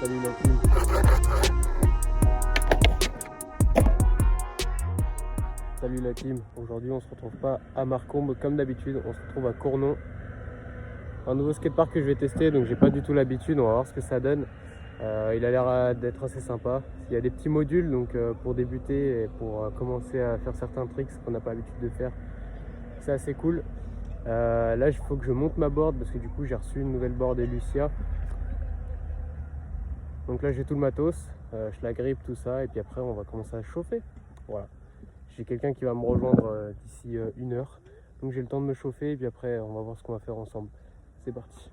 Salut la team. Salut la team. Aujourd'hui on se retrouve pas à Marcombe comme d'habitude, on se retrouve à Cournon. Un nouveau skatepark que je vais tester, donc j'ai pas du tout l'habitude, on va voir ce que ça donne. Il a l'air d'être assez sympa. Il y a des petits modules donc pour débuter et pour commencer à faire certains tricks qu'on n'a pas l'habitude de faire. C'est assez cool. Là il faut que je monte ma board parce que du coup j'ai reçu une nouvelle board et Lucia. Donc là j'ai tout le matos, je la grippe tout ça et puis après on va commencer à chauffer. Voilà. J'ai quelqu'un qui va me rejoindre d'ici 1 heure. Donc j'ai le temps de me chauffer et puis après on va voir ce qu'on va faire ensemble. C'est parti.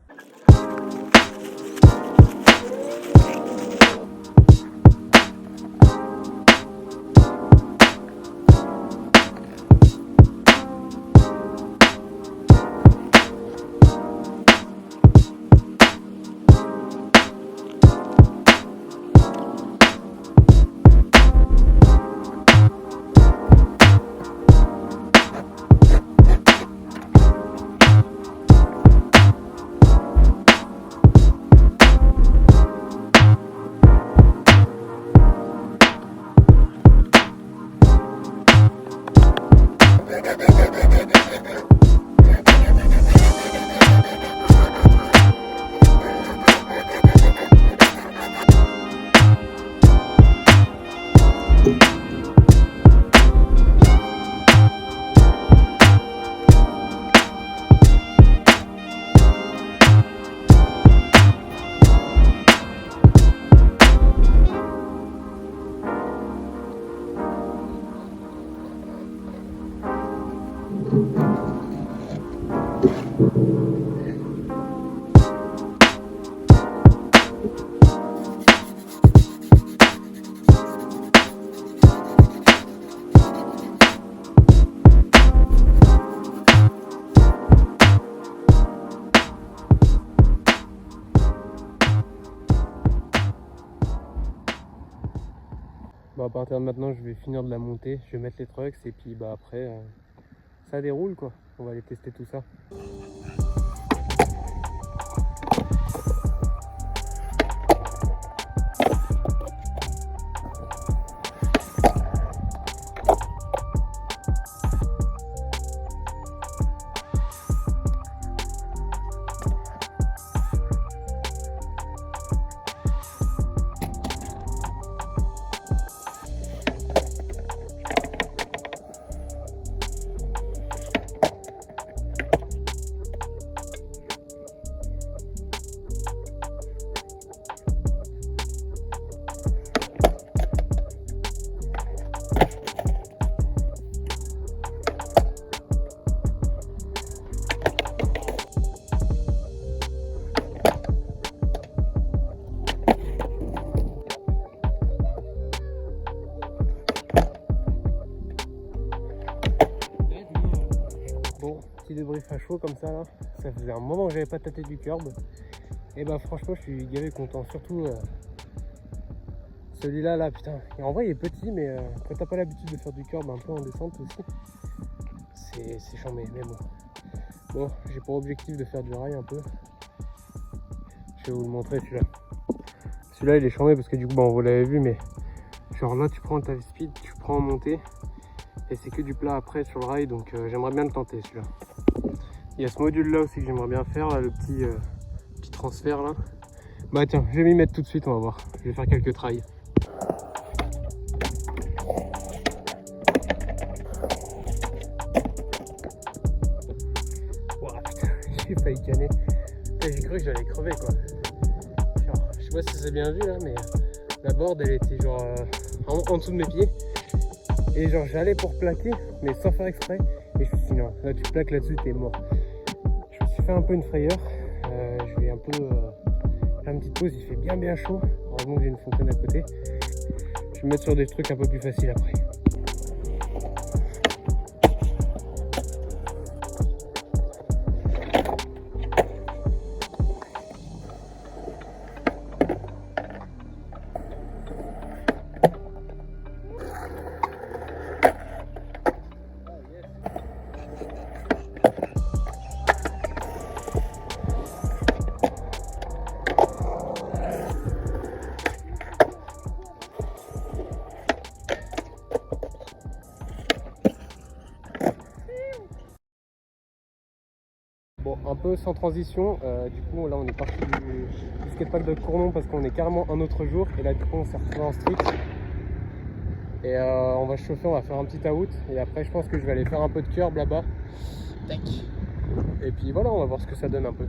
Bon, à partir de maintenant je vais finir de la monter, je vais mettre les trucks et puis bah après ça déroule quoi. On va aller tester tout ça. Bon, petit débrief à chaud comme ça là, ça faisait un moment que j'avais pas tâté du curb. Et bah franchement je suis gavé content, surtout celui-là là, putain. Et en vrai il est petit mais quand t'as pas l'habitude de faire du curb un peu en descente aussi, c'est chambé, mais bon. Bon, j'ai pour objectif de faire du rail un peu. Je vais vous le montrer celui-là. Celui-là il est chambé parce que du coup bah, vous l'avez vu mais genre là tu prends ta speed, tu prends en montée. Et c'est que du plat après sur le rail, donc j'aimerais bien le tenter celui-là. Il y a ce module là aussi que j'aimerais bien faire, là, le petit transfert là. Bah tiens, je vais m'y mettre tout de suite, on va voir. Je vais faire quelques trails. Wow, putain, j'ai failli canner. J'ai cru que j'allais crever quoi. Genre, je sais pas si c'est bien vu là, mais la board elle était genre en dessous de mes pieds. Et genre j'allais pour plaquer, mais sans faire exprès. Et je me suis dit non, là tu plaques là-dessus, t'es mort. Je me suis fait un peu une frayeur. Je vais un peu faire une petite pause, il fait bien chaud. Heureusement que j'ai une fontaine à côté. Je vais me mettre sur des trucs un peu plus faciles après. un peu sans transition. Du coup là on est parti du skatepark de Cournon parce qu'on est carrément un autre jour. Et là du coup on s'est retrouvé en street. Et on va chauffer, on va faire un petit out. Et après je pense que je vais aller faire un peu de curb là-bas. Tac. Et puis voilà, on va voir ce que ça donne un peu.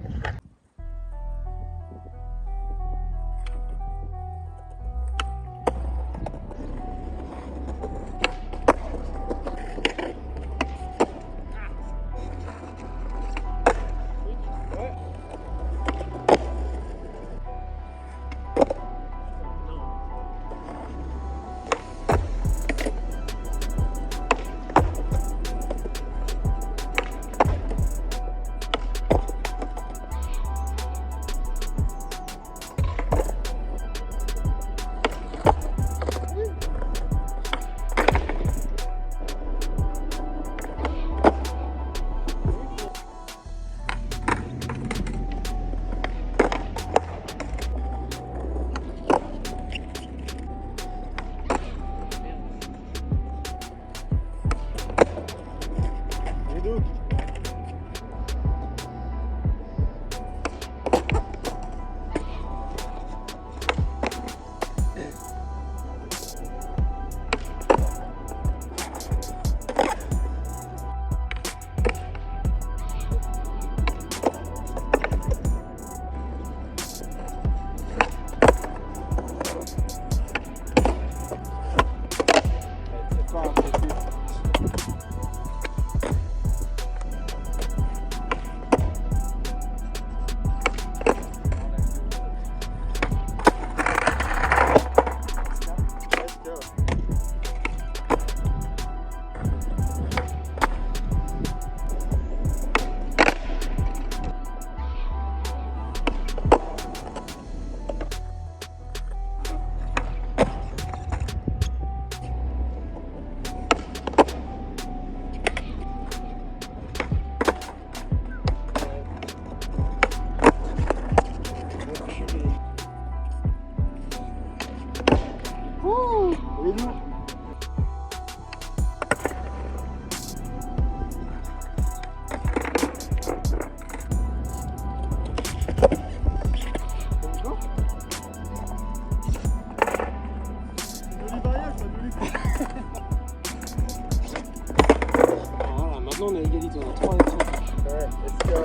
Voilà, maintenant on est à égalité, on a 3 actions. Ouais, est-ce que...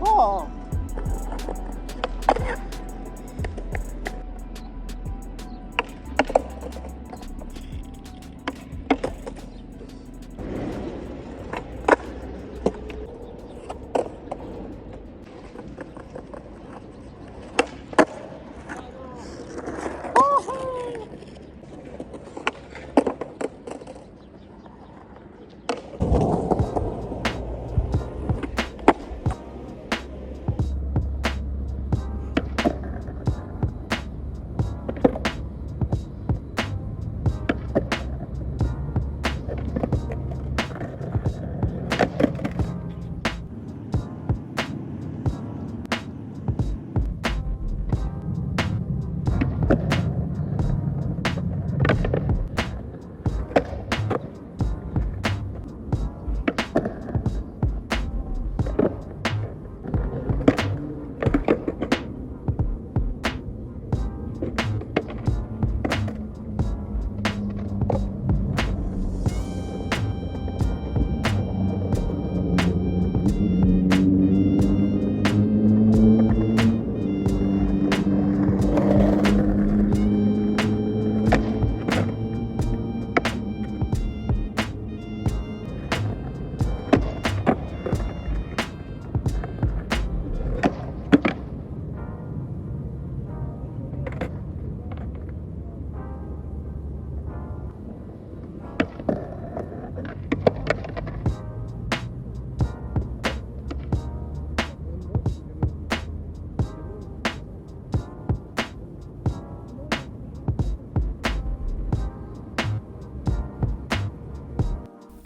Oh!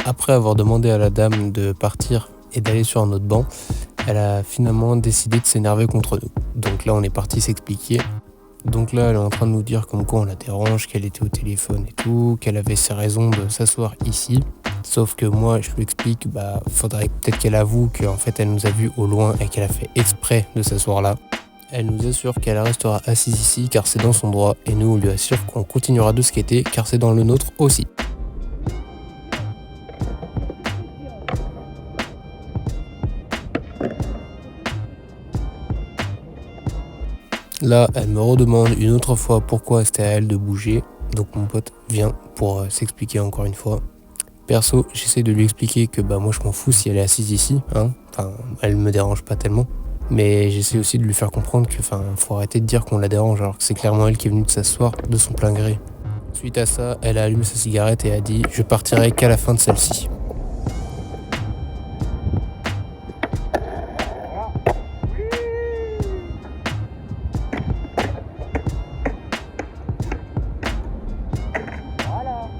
Après avoir demandé à la dame de partir et d'aller sur un autre banc, elle a finalement décidé de s'énerver contre nous. Donc là on est parti s'expliquer Donc là, elle est en train de nous dire comme quoi on la dérange, qu'elle était au téléphone et tout, qu'elle avait ses raisons de s'asseoir ici. Sauf que moi, je lui explique, faudrait peut-être qu'elle avoue qu'en fait, elle nous a vus au loin et qu'elle a fait exprès de s'asseoir là. Elle nous assure qu'elle restera assise ici car c'est dans son droit et nous, on lui assure qu'on continuera de skater car c'est dans le nôtre aussi. Là, elle me redemande une autre fois pourquoi c'était à elle de bouger. Donc mon pote vient pour s'expliquer encore une fois. Perso, j'essaie de lui expliquer que moi je m'en fous si elle est assise ici, hein. Enfin, elle me dérange pas tellement. Mais j'essaie aussi de lui faire comprendre que faut arrêter de dire qu'on la dérange alors que c'est clairement elle qui est venue de s'asseoir de son plein gré. Suite à ça, elle a allumé sa cigarette et a dit « Je partirai qu'à la fin de celle-ci ».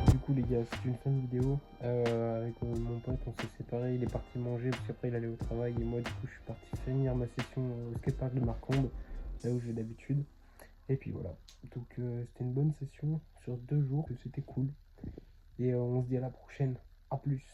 Du coup les gars, c'est une fin de vidéo. Avec mon pote, on s'est séparés, il est parti manger parce qu'après il allait au travail et moi du coup je suis parti finir ma session au skatepark de Marcombe, là où je vais d'habitude. Et puis voilà, donc c'était une bonne session sur 2 jours, c'était cool. Et on se dit à la prochaine, à plus.